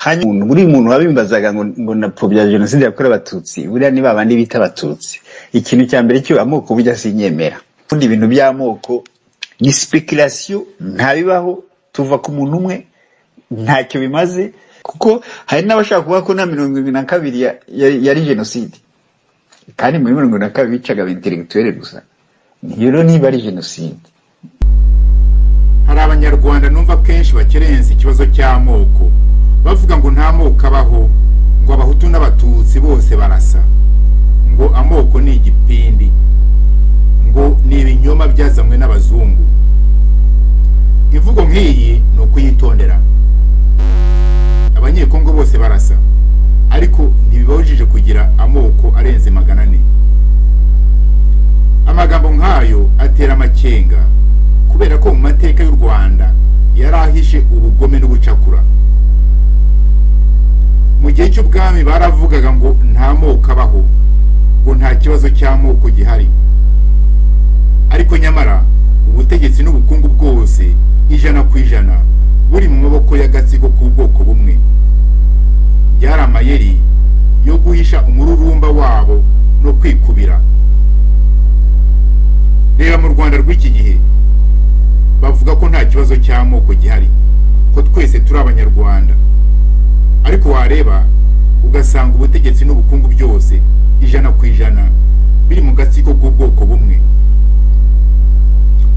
hanyuma buri muntu wabimbazaga ngo napfobya jenoside yakorewe abatutsi buriya ni babandi bita abatutsi. Ikintu cya mbere cyo amoko burya sinyemera. Kundi ibintu by'amoko ni speculation ntabibaho, tuva ku muntu umwe ntacyo bimaze, kuko hari n'abashaka kuvuga ko na 72 yari jenoside kandi muri 72 bicaga intellectuel gusa. Rero niba ari jenoside. Hari abanyarwanda numva kenshi bakerenza ikibazo cy'amoko bavuga ngo nta moko abaho, ngo abahutu n'abatutsi bose barasa, ngo amoko ni igipindi, ngo ni ibinyoma byazamwe n'abazungu. Ivugo nk'iyi ni ukuyitondera. Abanyekongo bose barasa, ariko ntibibabujije kugira amoko arenze 400. Amagambo nk'ayo atera amakenga kubera ko mu mateka y'u Rwanda yarahishe ubugome n'ubucakura. Mu gihe cy'ubwami baravugaga ngo nta moko abaho, ngo nta kibazo cy'amoko gihari, ariko nyamara ubutegetsi n'ubukungu bwose 100% buri mu maboko y'agatsiko k'ubwoko bumwe. Byari amayeri yo guhisha umururumba wabo no kwikubira. Reba mu Rwanda rw'iki gihe bavuga ko nta kibazo cy'amoko gihari, ko twese turi abanyarwanda, ariko wareba ugasanga ubutegetsi n'ubukungu byose 100% biri mu gatsiko k'ubwoko bumwe.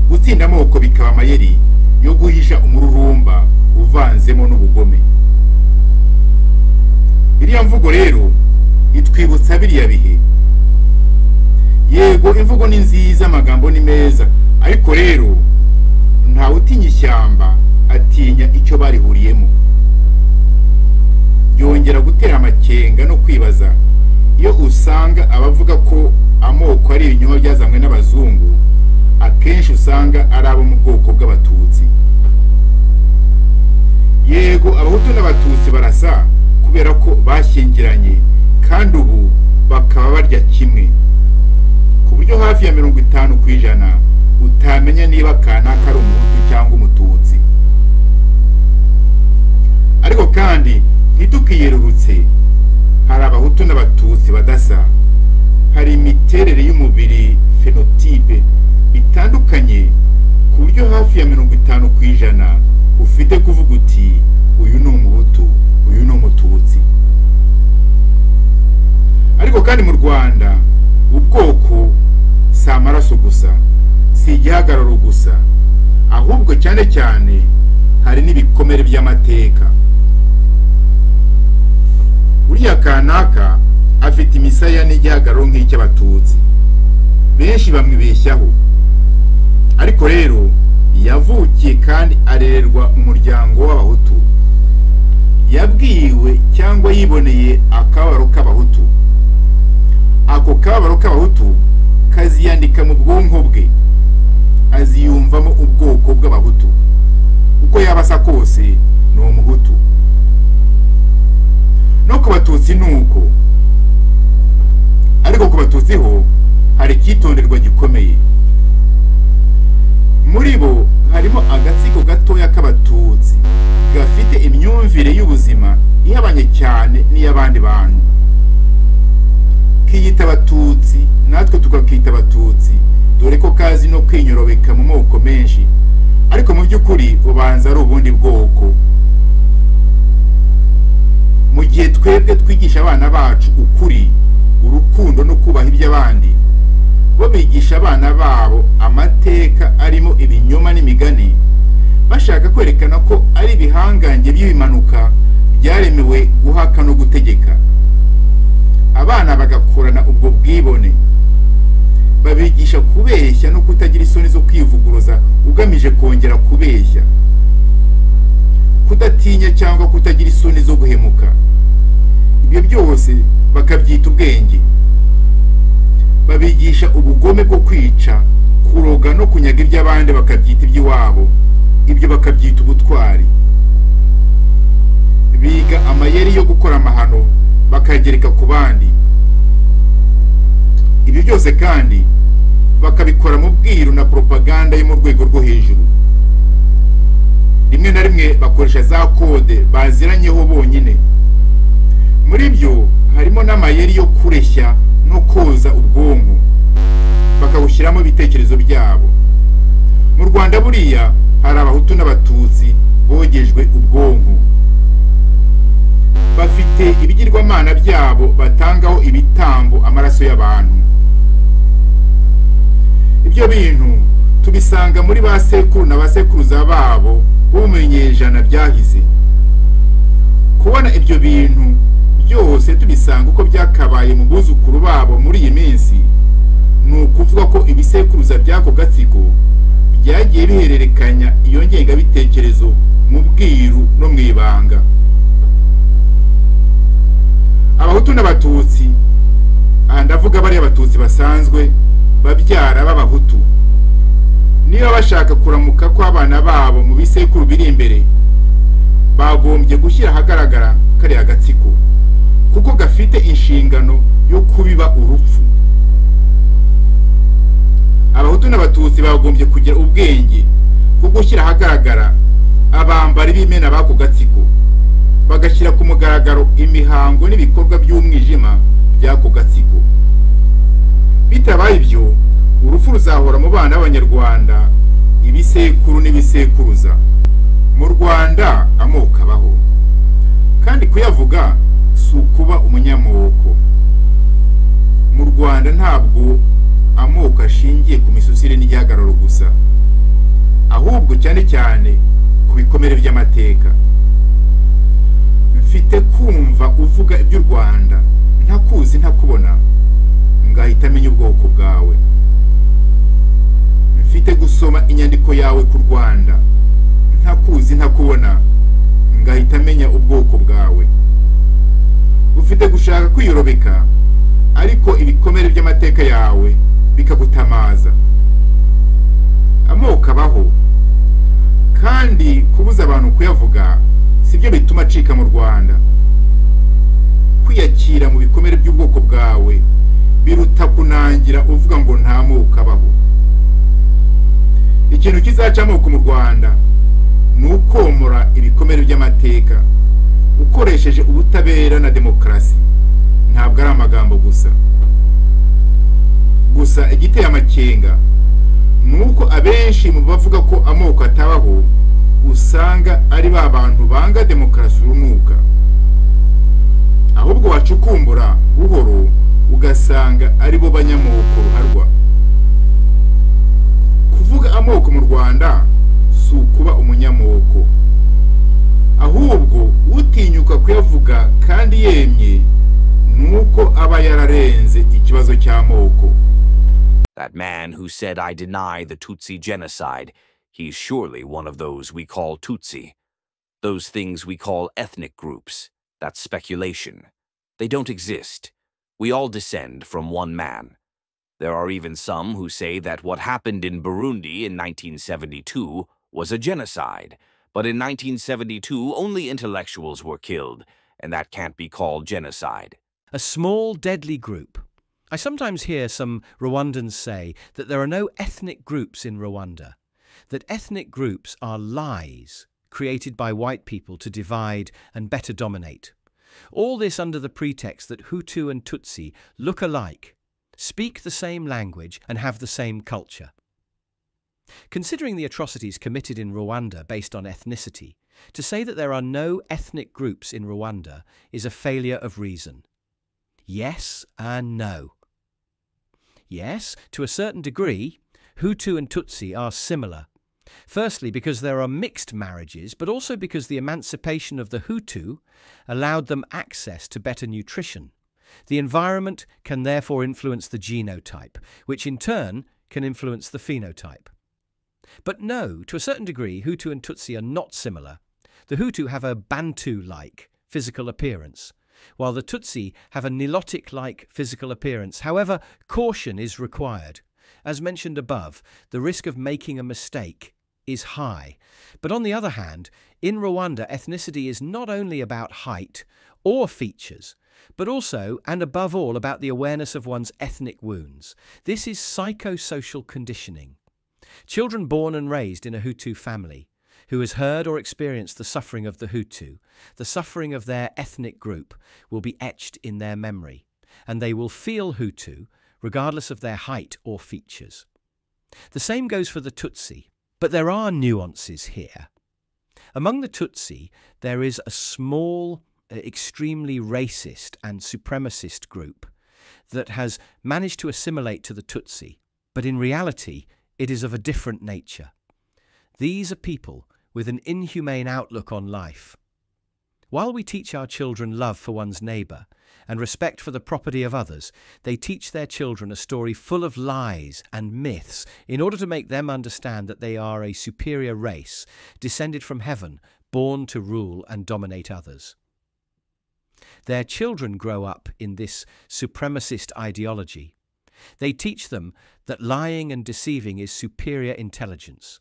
Gutsinda amoko bikaba amayeri yo guhisha umururumba uvanzemo n'ubugome. Iriya mvugo rero itwibutsa biriya bihe. Yego imvugo ni nziza, amagambo ni meza, ariko rero nta utinya ishyamba atinya icyo barihuriyemo. Yongera gutera amakenga no kwibaza iyo usanga abavuga ko amoko ari ibinyoma byazamwe n'abazungu, akenshi usanga ari abo mu bwoko bw'abatutsi. Yego abahutu n'abatutsi barasa kubera ko bashyingiranye, kandi ubu bakaba barya kimwe, ku buryo hafi ya 50% utamenya niba kanaka ari umuhutu cyangwa umututsi. Ariko kandi ntitukiyerurutse, hari abahutu n'abatutsi badasa. Hari imiterere y'umubiri phenotype bitandukanye, ku buryo hafi ya 50% ufite kuvuga uti uyu ni umuhutu, uyu ni umututsi. Ariko kandi mu Rwanda ubwoko si amaraso gusa, si igihagararo gusa, ahubwo cyane cyane hari n'ibikomere by'amateka. Uriya kanaka afite imisaya n'igihagararo nk'icy'abatutsi, benshi bamwibeshyaho. Ariko rero yavukiye kandi arererwa mu muryango w'abahutu, yabwiwe cyangwa yiboneye akabaro k'abahutu. Ako kabaro k'abahutu kaziyandika mu bwonko bwe, aziyumvamo ubwoko bw'abahutu. Uko yabasa kose ni umuhutu. No ku batutsi nuko, ariko ku batutsi ho hari icyitonderwa gikomeye. Muri bo harimo agatsiko gatoya k'abatutsi gafite imyumvire y'ubuzima ihabanye cyane n'iy'abandi bantu. Kiyita abatutsi, natwe tukakita abatutsi, dore ko kazi no kwinyorobeka mu moko menshi, ariko mu by'ukuri ubanza ari ubundi bwoko. Mu gihe twebwe twigisha abana bacu ukuri, urukundo no kubaha iby'abandi, bo bigisha abana babo amateka arimo ibinyoma n'imigani, bashaka kwerekana ko ari ibihangange by'ibimanuka byaremewe guhaka no gutegeka. Abana bagakurana ubwo bwibone, babigisha kubeshya no kutagira isoni zo kwivuguruza ugamije kongera kubeshya, kudatinya cyangwa kutagira isoni zo guhemuka. Ibyo byose bakabyita ubwenge. Babigisha ubugome bwo kwica, kuroga no kunyaga iby'abandi bakabyita iby'iwabo, ibyo bakabyita ubutwari. Biga amayeri yo gukora amahano bakagereka ku bandi. Ibyo byose kandi bakabikora mu bwiru na propaganda yo mu rwego rwo hejuru. rimwe na rimwe bakoresha za kode baziranyeho bonyine. Muri byo harimo n'amayeri yo kureshya no koza ubwonko bakawushyiramo ibitekerezo byabo. Mu Rwanda buriya hari abahutu n'abatutsi bogejwe ubwonko, bafite ibigirwamana byabo batangaho ibitambo amaraso y'abantu. Ibyo bintu tubisanga muri ba sekuru na basekuruza babo bo mu binyejana byahise. Kubona ibyo bintu byose tubisanga uko byakabaye mu buzukuru babo muri iyi minsi, ni ukuvuga ko ibisekuruza by'ako gatsiko byagiye bihererekanya iyo ngengabitekerezo mu bwiru no mu ibanga. Abahutu n'abatutsi, aha ndavuga bariya abatutsi basanzwe babyara b'abahutu, niba bashaka kuramuka kw'abana babo mu bisekuru biri imbere, bagombye gushyira ahagaragara kariya gatsiko, kuko gafite inshingano yo kubiba urupfu. Abahutu n'abatutsi bagombye kugira ubwenge bwo gushyira ahagaragara abambari b'imena b'ako gatsiko, bagashyira ku mugaragaro imihango n'ibikorwa by'umwijima by'ako gatsiko. Bitabaye ibyo, urupfu ruzahora mu bana b'Abanyarwanda, ibisekuru n'ibisekuruza. Mu Rwanda amoko abaho, kandi kuyavuga si ukuba umunyamoko. Mu Rwanda ntabwo amoko ashingiye ku misusire n'igihagararo gusa, ahubwo cyane cyane ku bikomere by'amateka. Mfite kumva uvuga iby'u Rwanda ntakuzi ntakubona, ngahita amenya ubwoko bwawe. Mfite gusoma inyandiko yawe ku Rwanda ntakuzi ntakubona, ngahita amenya ubwoko bwawe. Ufite gushaka kwiyorobeka, ariko ibikomere by'amateka yawe bikagutamaza. Amoko abaho, kandi kubuza abantu kuyavuga sibyo bituma acika mu Rwanda. Kwiyakira mu bikomere by'ubwoko bwawe biruta kunangira uvuga ngo nta moko abaho. Ikintu kizaca amoko mu Rwanda ni ukomora ibikomere by'amateka ukoresheje ubutabera na demokarasi, ntabwo ari amagambo gusa. Gusa igiteye amakenga ni uko abenshi mu bavuga ko amoko atabaho usanga ari ba bantu banga demokarasi urunuka. Ahubwo wacukumbura buhoro ugasanga ari bo banyamoko ruharwa. Kuvuga amoko mu Rwanda si ukuba umunyamoko, ahubwo utinyuka kuyavuga kandi yemye nuko aba yararenze ikibazo cy'amoko. That man who said, "I deny the Tutsi genocide," he's surely one of those we call Tutsi. Those things we call ethnic groups. That's speculation. They don't exist. We all descend from one man. There are even some who say that what happened in Burundi in 1972 was a genocide. But in 1972, only intellectuals were killed, and that can't be called genocide. A small, deadly group. I sometimes hear some Rwandans say that there are no ethnic groups in Rwanda, that ethnic groups are lies created by white people to divide and better dominate. All this under the pretext that Hutu and Tutsi look alike, speak the same language and have the same culture. Considering the atrocities committed in Rwanda based on ethnicity, to say that there are no ethnic groups in Rwanda is a failure of reason. Yes and no. Yes, to a certain degree, Hutu and Tutsi are similar. Firstly, because there are mixed marriages, but also because the emancipation of the Hutu allowed them access to better nutrition. The environment can therefore influence the genotype, which in turn can influence the phenotype. But no, to a certain degree, Hutu and Tutsi are not similar. The Hutu have a Bantu-like physical appearance, while the Tutsi have a Nilotic-like physical appearance. However, caution is required. As mentioned above, the risk of making a mistake is high. But on the other hand, in Rwanda, ethnicity is not only about height or features, but also, and above all, about the awareness of one's ethnic wounds. This is psychosocial conditioning. Children born and raised in a Hutu family who has heard or experienced the suffering of the Hutu, the suffering of their ethnic group, will be etched in their memory, and they will feel Hutu regardless of their height or features. The same goes for the Tutsi, but there are nuances here. Among the Tutsi, there is a small, extremely racist and supremacist group that has managed to assimilate to the Tutsi, but in reality, it is of a different nature. These are people with an inhumane outlook on life. While we teach our children love for one's neighbour and respect for the property of others, they teach their children a story full of lies and myths in order to make them understand that they are a superior race, descended from heaven, born to rule and dominate others. Their children grow up in this supremacist ideology. They teach them that lying and deceiving is superior intelligence.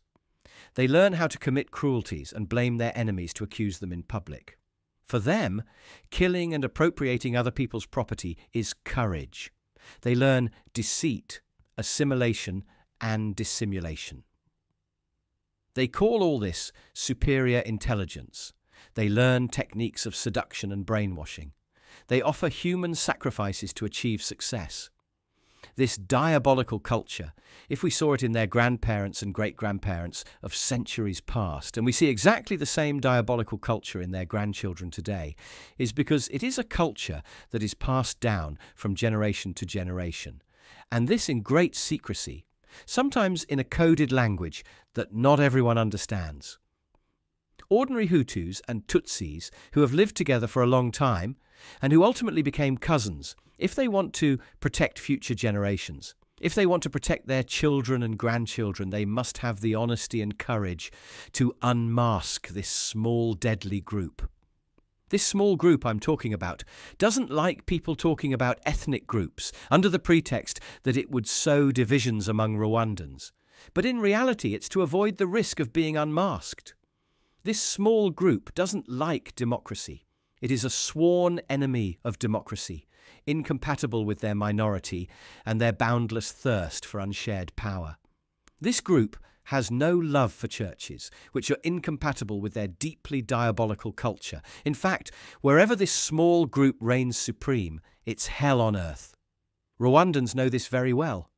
They learn how to commit cruelties and blame their enemies to accuse them in public. For them, killing and appropriating other people's property is courage. They learn deceit, assimilation, and dissimulation. They call all this superior intelligence. They learn techniques of seduction and brainwashing. They offer human sacrifices to achieve success. This diabolical culture, if we saw it in their grandparents and great-grandparents of centuries past, and we see exactly the same diabolical culture in their grandchildren today, is because it is a culture that is passed down from generation to generation, and this in great secrecy, sometimes in a coded language that not everyone understands. Ordinary Hutus and Tutsis who have lived together for a long time and who ultimately became cousins, if they want to protect future generations, if they want to protect their children and grandchildren, they must have the honesty and courage to unmask this small, deadly group. This small group I'm talking about doesn't like people talking about ethnic groups under the pretext that it would sow divisions among Rwandans. But in reality, it's to avoid the risk of being unmasked. This small group doesn't like democracy. It is a sworn enemy of democracy, incompatible with their minority and their boundless thirst for unshared power. This group has no love for churches, which are incompatible with their deeply diabolical culture. In fact, wherever this small group reigns supreme, it's hell on earth. Rwandans know this very well.